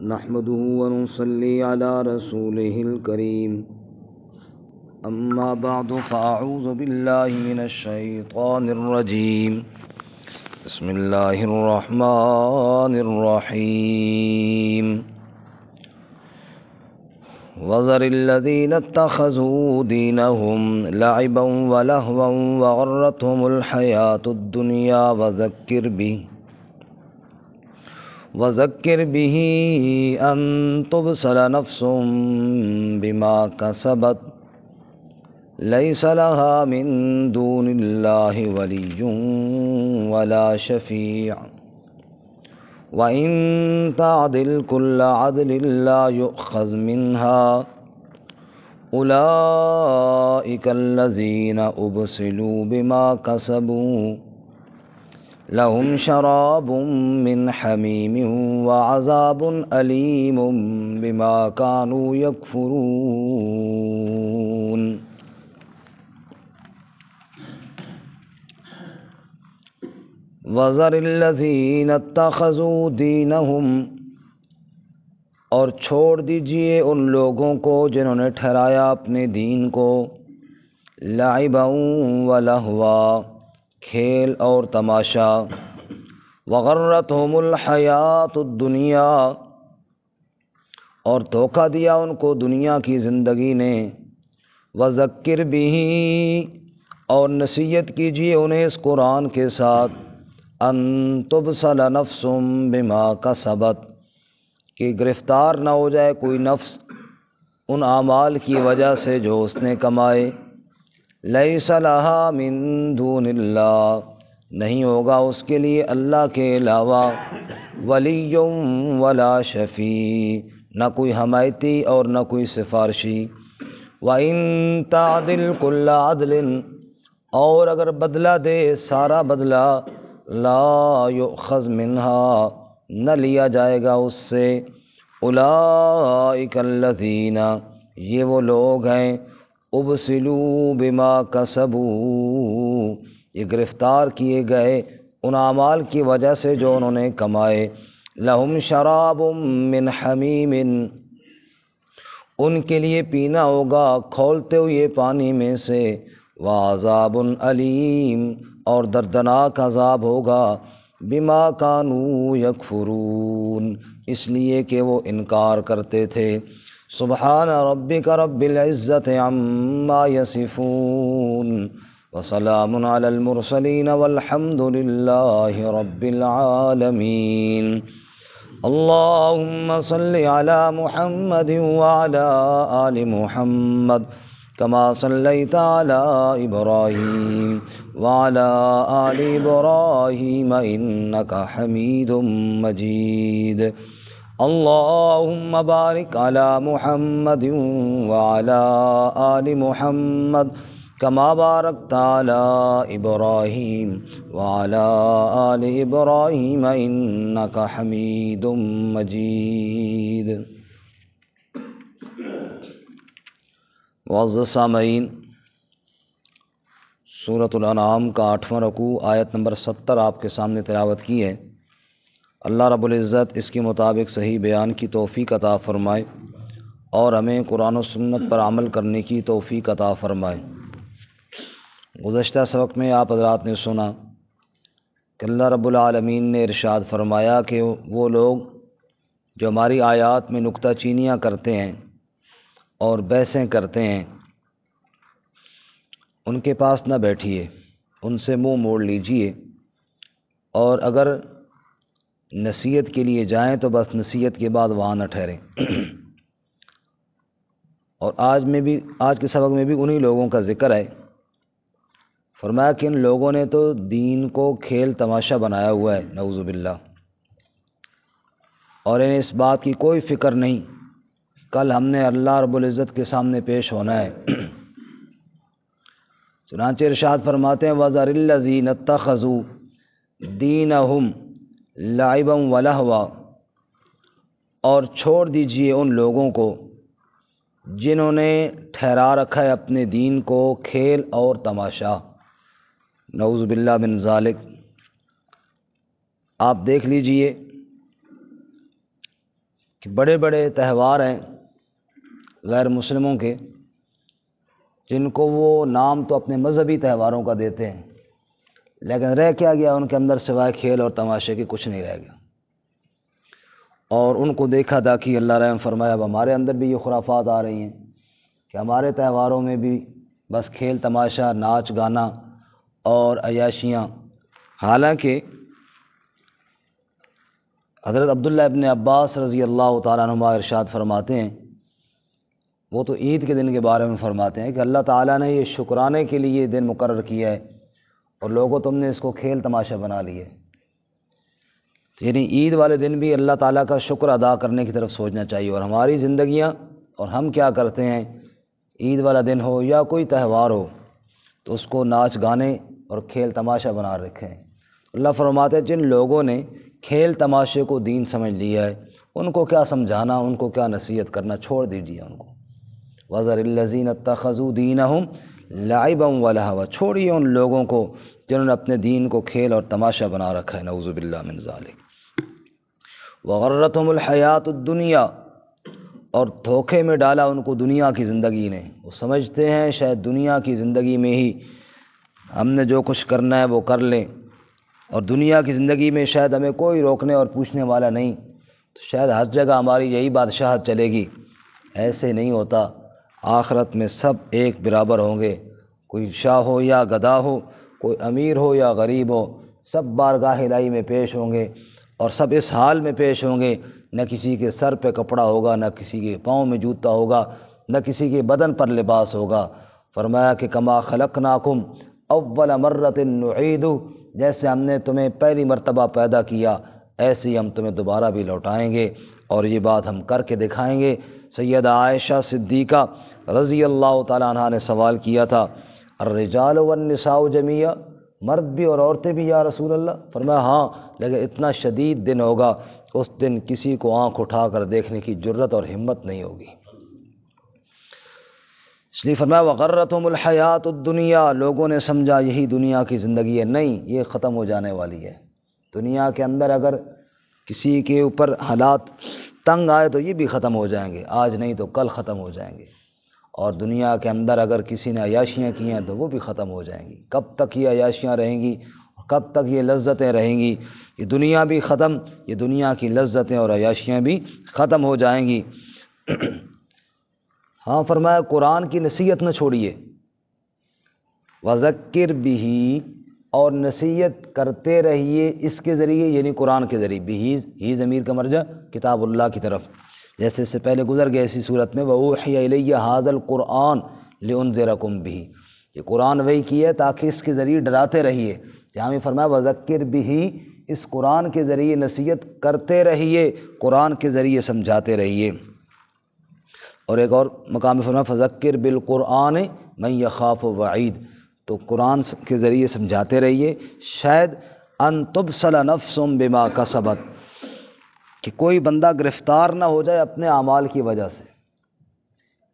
نحمده ونصلي على رسوله الكريم أما بعد فأعوذ بالله من الشيطان الرجيم بسم الله الرحمن الرحيم وذر الذين اتخذوا دينهم لعبا ولهوا وغرتهم الحياة الدنيا وذكر به أن تبصر نفس بما كسبت ليس لها من دون الله ولي ولا شفيع وإن تعدل كل عدل لا يؤخذ منها أولئك الذين أبصلوا بما كسبوا لهم شراب من حميم وعذاب أليم بما كانوا يكفرون. وذر الذین اتخذوا دینہم، اور چھوڑ دیجئے ان لوگوں کو جنہوں نے ٹھہرایا اپنے دین کو لعبا ولہوا، کھیل اور تماشا، وغرتہم الحیات الدنیا، اور دھوکہ دیا ان کو دنیا کی زندگی نے، وذکر بھی، اور نصیحت کیجیے انہیں اس قرآن کے ساتھ، ان تبصل نفس بما کسبت، کہ گرفتار نہ ہو جائے کوئی نفس ان اعمال کی وجہ سے جو اس نے کمائے، لیس لہا من دون اللہ، نہیں ہوگا اس کے لیے اللہ کے علاوہ ولی ولا شفیع، نہ کوئی حمایتی اور نہ کوئی سفارشی، وَإِن تَعْدِلْ كُلَّ عَدْلٍ، اور اگر بدلہ دے سارا بدلہ، لا یؤخذ منہا، نہ لیا جائے گا اس سے، اولئک الذین، یہ وہ لوگ ہیں، ابسلوا بما کسبوا، یہ گرفتار کیے گئے ان اعمال کی وجہ سے جو انہوں نے کمائے، لہم شراب من حمیم، ان کے لیے پینا ہوگا کھولتے ہوئے پانی میں سے، وعذاب علیم، اور دردناک عذاب ہوگا، بما کانوا یکفرون، اس لیے کہ وہ انکار کرتے تھے۔ سبحان ربک رب العزت عما یصفون، وسلام علی المرسلین والحمد للہ رب العالمین۔ اللہم صل علی محمد وعلی آل محمد کما صلیت علی ابراہیم وعلی آل ابراہیم انک حمید مجید۔ اللہم بارک علی محمد وعلی آل محمد کما بارکت علی ابراہیم وعلی آل ابراہیم انک حمید مجید۔ معزز سامعین، سورۃ الانعام کا 8واں رکوع آیت نمبر 70 آپ کے سامنے تلاوت کی ہے۔ اللہ رب العزت اس کے مطابق صحیح بیان کی توفیق عطا فرمائے اور ہمیں قرآن و سنت پر عمل کرنے کی توفیق عطا فرمائے۔ گزشتہ سبق میں آپ حضرات نے سنا کہ اللہ رب العالمین نے ارشاد فرمایا کہ وہ لوگ جو ہماری آیات میں نکتہ چینیاں کرتے ہیں اور بحثیں کرتے ہیں، ان کے پاس نہ بیٹھیے، ان سے منہ موڑ لیجئے، اور اگر نصیحت کے لیے جائیں تو بس نصیحت کے بعد وہاں نہ ٹھہریں۔ اور آج کے سبق میں بھی انہی لوگوں کا ذکر ہے۔ فرمایا کہ ان لوگوں نے تو دین کو کھیل تماشا بنایا ہوا ہے، نعوذ باللہ، اور انہیں اس بات کی کوئی فکر نہیں کل ہم نے اللہ رب العزت کے سامنے پیش ہونا ہے۔ چنانچہ ارشاد فرماتے ہیں وَذَرِ الَّذِينَ اتَّخَذُوا دِينَهُمْ لَعِبًا وَلَهْوًا، اور چھوڑ دیجئے ان لوگوں کو جنہوں نے ٹھہرا رکھا ہے اپنے دین کو کھیل اور تماشا، نعوذ باللہ من ذالک۔ آپ دیکھ لیجئے کہ بڑے بڑے تہوار ہیں غیر مسلموں کے، جن کو وہ نام تو اپنے مذہبی تہواروں کا دیتے ہیں، لیکن رہ کیا گیا ان کے اندر سوائے کھیل اور تماشے کے کچھ نہیں رہ گیا۔ اور ان کو دیکھا تھا کہ اللہ رحم فرمایا اب ہمارے اندر بھی یہ خرافات آ رہی ہیں کہ ہمارے تہواروں میں بھی بس کھیل تماشا، ناچ گانا اور عیاشیاں۔ حالانکہ حضرت عبداللہ ابن عباس رضی اللہ تعالیٰ عنہما ارشاد فرماتے ہیں، وہ تو عید کے دن کے بارے میں فرماتے ہیں کہ اللہ تعالیٰ نے یہ شکرانے کے لیے دن مقرر کیا ہے اور لوگوں تم نے اس کو کھیل تماشا بنا لیے۔ یعنی عید والے دن بھی اللہ تعالیٰ کا شکر ادا کرنے کی طرف سوچنا چاہیے، اور ہماری زندگیاں اور ہم کیا کرتے ہیں، عید والا دن ہو یا کوئی تہوار ہو تو اس کو ناچ گانے اور کھیل تماشا بنا رکھے ہیں۔ اللہ فرماتے ہیں جن لوگوں نے کھیل تماشے کو دین سمجھ لیا ہے ان کو کیا سمجھانا، ان کو کیا نصیحت کرنا، چھوڑ دیجیے ان کو۔ وَذَرِ الَّذِينَ اتَّخَذُوا دِينَهُمْ لَعِبًا وَلَهْوًا، چھوڑیے ان لوگوں کو جنہوں نے اپنے دین کو کھیل اور تماشا بنا رکھا ہے، نعوذ باللہ من ذالک۔ وَغَرَّتْهُمُ الْحَيَاةُ الدُّنْيَا، اور دھوکے میں ڈالا ان کو دنیا کی زندگی نے۔ وہ سمجھتے ہیں شاید دنیا کی زندگی میں ہی ہم نے جو کچھ کرنا ہے وہ کر لیں، اور دنیا کی زندگی میں شاید ہمیں کوئی روکنے اور پوچھنے والا نہیں، تو شاید ہر جگہ ہماری یہی بادشاہت چلے گی۔ ایسے نہیں ہوتا، آخرت میں سب ایک برابر ہوں گے، کوئی شاہ ہو یا گدھا ہو، کوئی امیر ہو یا غریب ہو، سب بارگاہ الہی میں پیش ہوں گے، اور سب اس حال میں پیش ہوں گے، نہ کسی کے سر پہ کپڑا ہوگا، نہ کسی کے پاؤں میں جوتا ہوگا، نہ کسی کے بدن پر لباس ہوگا۔ فرمایا کہ کما خلقناکم اول مرۃ نعید، جیسے ہم نے تمہیں پہلی مرتبہ پیدا کیا ایسے ہی ہم تمہیں دوبارہ بھی لوٹائیں گے، اور یہ بات ہم کر کے دکھائیں گے۔ سیدہ عائشہ صدیقہ رضی اللہ تعالیٰ عنہ نے سوال کیا تھا، الرجال والنساء جمیعا، مرد بھی اور عورتیں بھی یا رسول اللہ؟ فرمایا ہاں، لیکن اتنا شدید دن ہوگا اس دن کسی کو آنکھ اٹھا کر دیکھنے کی جرت اور ہمت نہیں ہوگی۔ اس لیے فرمایا وغرتہم الحیات الدنیا، لوگوں نے سمجھا یہی دنیا کی زندگی ہے، نہیں، یہ ختم ہو جانے والی ہے۔ دنیا کے اندر اگر کسی کے اوپر حالات تنگ آئے تو یہ بھی ختم ہو جائیں گے، آج نہیں تو کل ختم ہو جائیں گے، اور دنیا کے اندر اگر کسی نے عیاشیاں کی ہیں تو وہ بھی ختم ہو جائیں گی۔ کب تک یہ عیاشیاں رہیں گی، کب تک یہ لذتیں رہیں گی؟ یہ دنیا بھی ختم، یہ دنیا کی لذتیں اور عیاشیاں بھی ختم ہو جائیں گی۔ ہاں فرمایا قرآن کی نصیحت نہ چھوڑیے، وَذَكِّرْ بِهِ، اور نصیحت کرتے رہیے اس کے ذریعے، یعنی قرآن کے ذریعے۔ بِهِ ہی ضمیر کا مرجع کتاب اللہ کی طرف، جیسے اس سے پہلے گزر گئے اسی صورت میں وَأُوحِيَ إِلَيَّ هَذَا الْقُرْآنُ لِأُنذِرَكُم بِهِ، یہ قرآن وحی کی ہے تاکہ اس کے ذریعے ڈراتے رہیے۔ جہاں میں فرمایا وَذَكِّرْ بِهِ، اس قرآن کے ذریعے نصیحت کرتے رہیے، قرآن کے ذریعے سمجھاتے رہیے۔ اور ایک اور مقام فرمایا فَذَكِّرْ بِالْقُرْآنِ مَن يَخَافُ وَعِيدٍ، تو قرآن کے ذریعے سمجھاتے رہیے، شاید ان تبصل نفس بما کسبت، کہ کوئی بندہ گرفتار نہ ہو جائے اپنے اعمال کی وجہ سے۔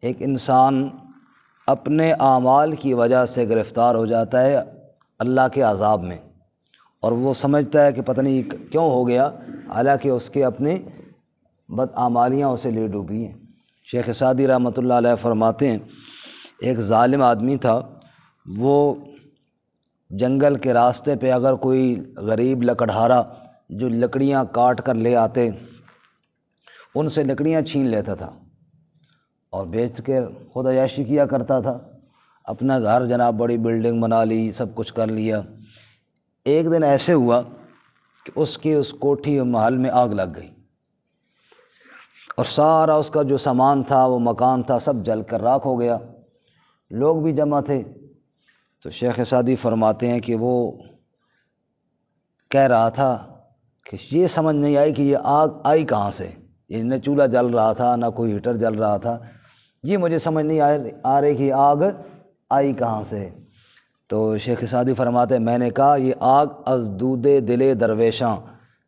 ایک انسان اپنے اعمال کی وجہ سے گرفتار ہو جاتا ہے اللہ کے عذاب میں، اور وہ سمجھتا ہے کہ پتہ نہیں کیوں ہو گیا، حالانکہ اس کے اپنے بدعمالیاں اسے لے ڈوبی ہیں۔ شیخ سعدی رحمۃ اللہ علیہ فرماتے ہیں ایک ظالم آدمی تھا، وہ جنگل کے راستے پہ اگر کوئی غریب لکڑہارا جو لکڑیاں کاٹ کر لے آتے ان سے لکڑیاں چھین لیتا تھا اور بیچ کے خود عیاشی کیا کرتا تھا، اپنا گھر جناب بڑی بلڈنگ بنا لی، سب کچھ کر لیا۔ ایک دن ایسے ہوا کہ اس کی اس کوٹھی محل میں آگ لگ گئی، اور سارا اس کا جو سامان تھا، وہ مکان تھا، سب جل کر راکھ ہو گیا۔ لوگ بھی جمع تھے، تو شیخ سعدی فرماتے ہیں کہ وہ کہہ رہا تھا کہ یہ سمجھ نہیں آئی کہ یہ آگ آئی کہاں سے، یہ نہ چولہا جل رہا تھا نہ کوئی ہیٹر جل رہا تھا، یہ مجھے سمجھ نہیں آ رہی کہ آگ آئی کہاں سے۔ تو شیخ سعدی فرماتے ہیں میں نے کہا یہ آگ از دود دل درویشاں،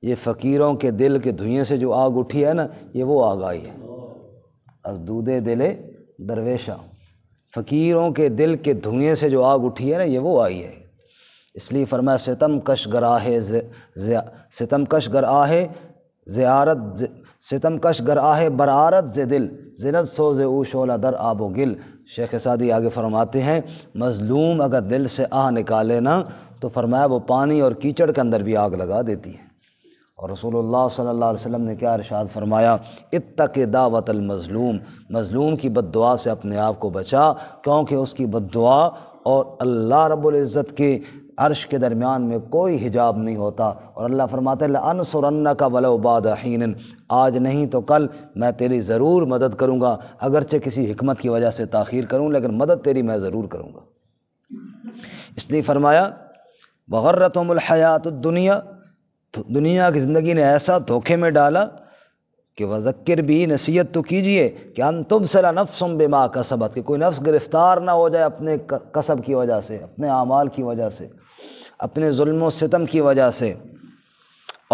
یہ فقیروں کے دل کے دھوئیں سے جو آگ اٹھی ہے نا، یہ وہ آگ آئی ہے۔ از دود دل درویشاں، فقیروں کے دل کے دھوئیں سے جو آگ اٹھی ہے نا، یہ وہ آئی ہے۔ اس لیے فرمایا ستم کش گر آہ زیارت ستمکش گر آہ برارت ز دل، زنت سوز او شعلہ در آب و گل۔ شیخ سعدی آگے فرماتے ہیں مظلوم اگر دل سے آہ نکالے نا تو فرمایا وہ پانی اور کیچڑ کے اندر بھی آگ لگا دیتی ہے۔ اور رسول اللہ صلی اللہ علیہ وسلم نے کیا ارشاد فرمایا، اتق دعوت المظلوم، مظلوم کی بد دعا سے اپنے آپ کو بچا، کیونکہ اس کی بد دعا اور اللہ رب العزت کے عرش کے درمیان میں کوئی حجاب نہیں ہوتا۔ اور اللہ فرماتا ہے لَأَنصُرَنَّكَ وَلَوْ بَعْدَ حِينٍ، آج نہیں تو کل میں تیری ضرور مدد کروں گا، اگرچہ کسی حکمت کی وجہ سے تاخیر کروں لیکن مدد تیری میں ضرور کروں گا۔ اس لیے فرمایا وَغَرَّتْهُمُ الْحَيَاةُ الدُّنْيَا، دنیا کی زندگی نے ایسا دھوکے میں ڈالا کہ وذکر بھی، نصیحت تو کیجئے کہ ان تبصر نفس بما کسبت، کہ کوئی نفس گرفتار نہ ہو جائے اپنے کسب کی وجہ سے، اپنے اعمال کی وجہ سے، اپنے ظلم و ستم کی وجہ سے۔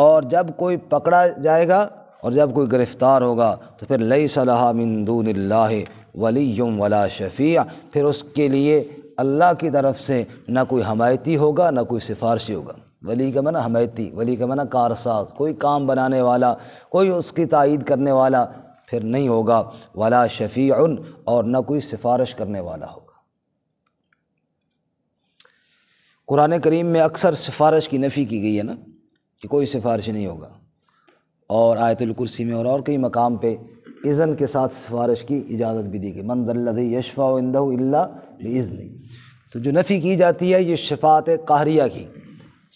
اور جب کوئی پکڑا جائے گا اور جب کوئی گرفتار ہوگا تو پھر لیس لہا من دون اللہ ولی ولا شفیع، پھر اس کے لیے اللہ کی طرف سے نہ کوئی حمایتی ہوگا نہ کوئی سفارشی ہوگا۔ ولی کا معنی حمایتی، ولی کا معنی کارساز، کوئی کام بنانے والا، کوئی اس کی تائید کرنے والا پھر نہیں ہوگا، ولا شفیع، اور نہ کوئی سفارش کرنے والا ہوگا۔ قرآن کریم میں اکثر سفارش کی نفی کی گئی ہے نا، کہ کوئی سفارش نہیں ہوگا، اور آیت الکرسی میں اور کئی مقام پہ اذن کے ساتھ سفارش کی اجازت بھی دی گئی، من ذا الذی یشفع عندہ الا باذنہ۔ تو جو نفی کی جاتی ہے یہ شفاعت قہریہ کی۔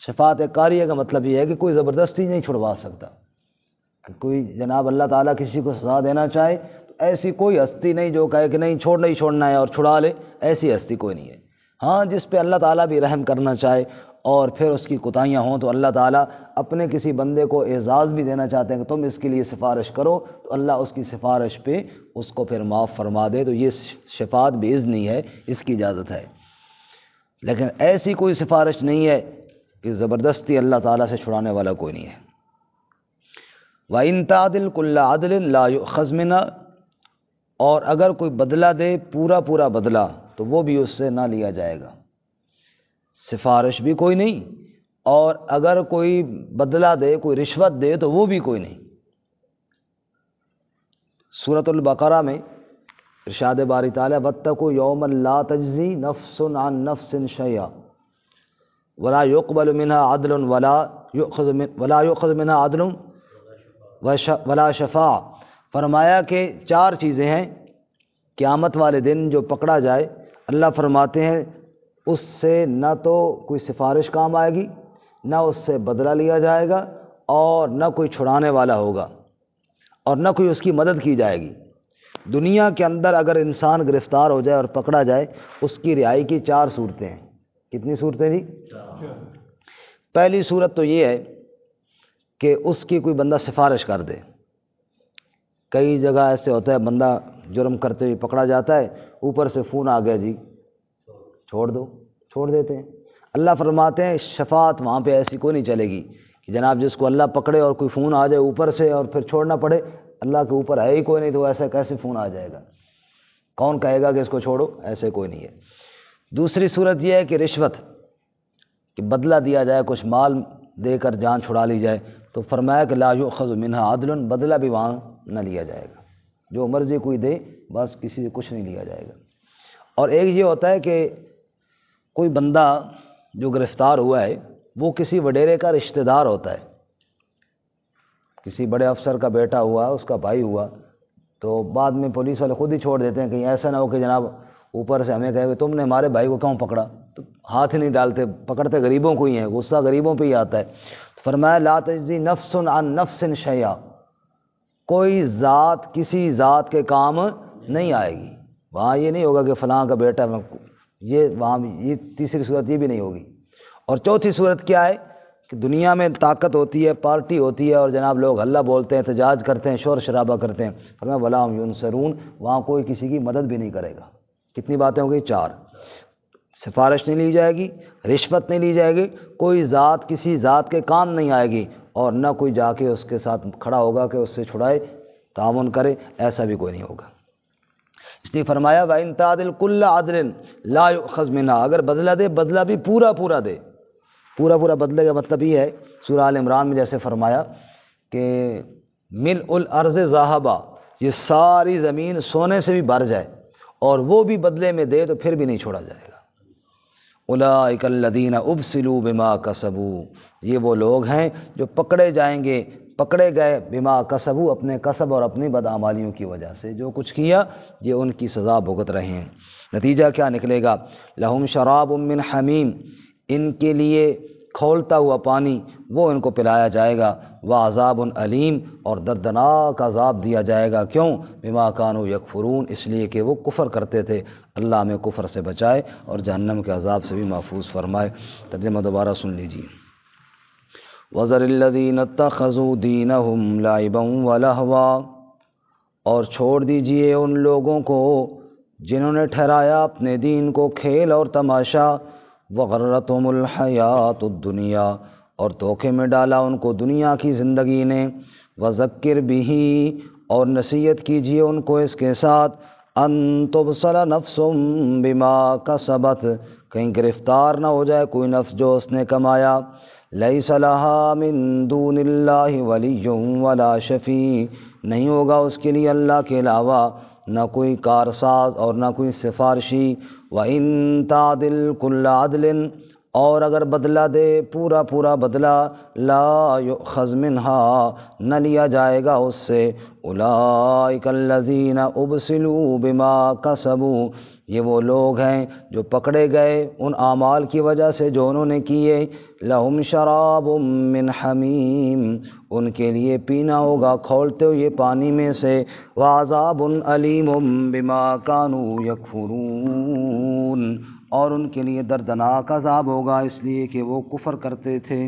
شفاعت قہریہ کا مطلب یہ ہے کہ کوئی زبردستی نہیں چھڑوا سکتا، کہ کوئی جناب اللہ تعالیٰ کسی کو سزا دینا چاہے تو ایسی کوئی ہستی نہیں جو کہے کہ نہیں چھوڑنا ہی چھوڑنا ہے اور چھڑا لے، ایسی ہستی کوئی نہیں ہے۔ ہاں جس پہ اللہ تعالیٰ بھی رحم کرنا چاہے اور پھر اس کی کوتاہیاں ہوں تو اللہ تعالیٰ اپنے کسی بندے کو اعزاز بھی دینا چاہتے ہیں کہ تم اس کے لیے سفارش کرو تو اللہ اس کی سفارش پہ اس کو پھر معاف فرما دے، تو یہ شفاعت باذنی ہے، اس کی اجازت ہے۔ لیکن ایسی کوئی سفارش نہیں ہے کہ زبردستی اللہ تعالیٰ سے چھڑانے والا کوئی نہیں ہے۔ وَإِن تَعْدِلْ كُلَّ عَدْلٍ لَا يُؤْخَذْ مِنْهَا، اور اگر کوئی بدلہ دے پورا پورا بدلہ تو وہ بھی اس سے نہ لیا جائے گا، سفارش بھی کوئی نہیں، اور اگر کوئی بدلہ دے، کوئی رشوت دے تو وہ بھی کوئی نہیں۔ سورۃ البقرہ میں ارشاد باری تعالیٰ وَاتَّقُوا يَوْمًا لَا تَجْزِي نَفْسٌ عَن نَفْسٍ شَيْئًا وَلَا يُقْبَلُ مِنْهَا عَدْلٌ وَلَا يُؤْخَذُ مِنْهَا عَدْلٌ وَلَا شَفَاعَةٌ۔ فرمایا کہ چار چیزیں ہیں قیامت والے دن جو پکڑا جائے، اللہ فرماتے ہیں اس سے نہ تو کوئی سفارش کام آئے گی، نہ اس سے بدلہ لیا جائے گا، اور نہ کوئی چھڑانے والا ہوگا، اور نہ کوئی اس کی مدد کی جائے گی۔ دنیا کے اندر اگر انسان گرفتار ہو جائے اور پکڑا جائے، اس کی رہائی کی چار صورتیں ہیں۔ کتنی صورتیں جی؟ پہلی صورت تو یہ ہے کہ اس کی کوئی بندہ سفارش کر دے۔ کئی جگہ ایسے ہوتا ہے بندہ جرم کرتے ہوئے پکڑا جاتا ہے، اوپر سے فون آ گیا جی چھوڑ دو، چھوڑ دیتے ہیں۔ اللہ فرماتے ہیں شفاعت وہاں پہ ایسی کوئی نہیں چلے گی کہ جناب جس کو اللہ پکڑے اور کوئی فون آ جائے اوپر سے اور پھر چھوڑنا پڑے، اللہ کے اوپر ہے ہی کوئی نہیں تو ایسا کیسے فون آ جائے گا؟ کون کہے گا کہ اس کو چھوڑو؟ ایسے کوئی نہیں ہے۔ دوسری صورت یہ ہے کہ رشوت، کہ بدلہ دیا جائے، کچھ مال دے کر جان چھڑا لی جائے، تو فرمایا کہ لا یؤخذ منها عدل، بدلہ بھی وہاں نہ لیا جائے گا، جو مرضی کوئی دے بس کسی سے کچھ نہیں لیا جائے گا۔ اور ایک یہ ہوتا ہے کہ کوئی بندہ جو گرفتار ہوا ہے وہ کسی وڈیرے کا رشتہ دار ہوتا ہے، کسی بڑے افسر کا بیٹا ہوا، اس کا بھائی ہوا، تو بعد میں پولیس والے خود ہی چھوڑ دیتے ہیں، کہیں ایسا نہ ہو کہ جناب اوپر سے ہمیں کہے کہ تم نے ہمارے بھائی کو کیوں پکڑا، تو ہاتھ نہیں ڈالتے، پکڑتے غریبوں کو ہی ہیں، غصہ غریبوں پہ ہی آتا ہے۔ فرمایا لا تجزی نفس عن نفس شیئا، کوئی ذات کسی ذات کے کام نہیں آئے گی، وہاں یہ نہیں ہوگا کہ فلاں کا بیٹا، یہ وہاں یہ تیسری صورت یہ بھی نہیں ہوگی۔ اور چوتھی صورت کیا ہے کہ دنیا میں طاقت ہوتی ہے، پارٹی ہوتی ہے، اور جناب لوگ ہلہ بولتے ہیں، احتجاج کرتے ہیں، شور شرابہ کرتے ہیں، فرمایا ولا هم ينصرون، وہاں کوئی کسی کی مدد بھی نہیں کرے گا۔ کتنی باتیں ہو گئی؟ چار۔ سفارش نہیں لی جائے گی، رشوت نہیں لی جائے گی، کوئی ذات کسی ذات کے کام نہیں آئے گی، اور نہ کوئی جا کے اس کے ساتھ کھڑا ہوگا کہ اس سے چھڑائے، تعاون کرے، ایسا بھی کوئی نہیں ہوگا۔ اس لیے فرمایا وَإِن تَعْدِلْ كُلَّ عَدْلٍ لَا يُؤْخَذْ مِنْهَا، اگر بدلہ دے بدلہ بھی پورا پورا دے۔ پورا پورا بدلے کا مطلب یہ ہے، سورہ آل عمران میں جیسے فرمایا کہ ملء الارض ذہبا، یہ ساری زمین سونے سے بھی بھر جائے اور وہ بھی بدلے میں دے تو پھر بھی نہیں چھوڑا جائے گا۔ اولئک الذین ابسلوا بما کسبوا، یہ وہ لوگ ہیں جو پکڑے گئے بما کسبوا، اپنے کسب اور اپنی بدعمالیوں کی وجہ سے، جو کچھ کیا یہ ان کی سزا بھگت رہے ہیں۔ نتیجہ کیا نکلے گا؟ لہم شراب من حمیم، ان کے لیے کھولتا ہوا پانی وہ ان کو پلایا جائے گا، وعذاب علیم، اور دردناک عذاب دیا جائے گا۔ کیوں؟ بما کانوا یکفرون، اس لیے کہ وہ کفر کرتے تھے۔ اللہ ہمیں کفر سے بچائے اور جہنم کے عذاب سے بھی محفوظ فرمائے۔ ترجمہ دوبارہ سن لیجیے۔ وَذَرِ الَّذِينَ اتَّخَذُوا دِينَهُمْ لَعِبًا وَلَهْوًا، اور چھوڑ دیجئے ان لوگوں کو جنہوں نے ٹھہرایا اپنے دین کو کھیل اور تماشا، وَغَرَّتْهُمُ الْحَيَاةُ الدُّنْيَا، اور دھوکے میں ڈالا ان کو دنیا کی زندگی نے، وَذَكِّرْ بِهِ، اور نصیحت کیجئے ان کو اس کے ساتھ، ان تبصر نفس بما کسبت، کہیں گرفتار نہ ہو جائے کوئی نفس جو اس نے کمایا، لیس لہا من دون اللہ ولی ولا شفیع، نہیں ہوگا اس کے لیے اللہ کے علاوہ نہ کوئی کارساز اور نہ کوئی سفارشی، وَإِن تَعْدِلْ كُلَّ عَدْلٍ، اور اگر بدلہ دے پورا بدلہ، لا یؤخذ منہا، نہ لیا جائے گا اس سے، اولئک الذین ابسلوا بما کسبوا، یہ وہ لوگ ہیں جو پکڑے گئے ان اعمال کی وجہ سے جو انہوں نے کیے، لہم شراب من حمیم، ان کے لیے پینا ہوگا کھولتے ہوئے پانی میں سے، وعذاب علیم بما کانوا یکفرون، اور ان کے لیے دردناک عذاب ہوگا اس لیے کہ وہ کفر کرتے تھے۔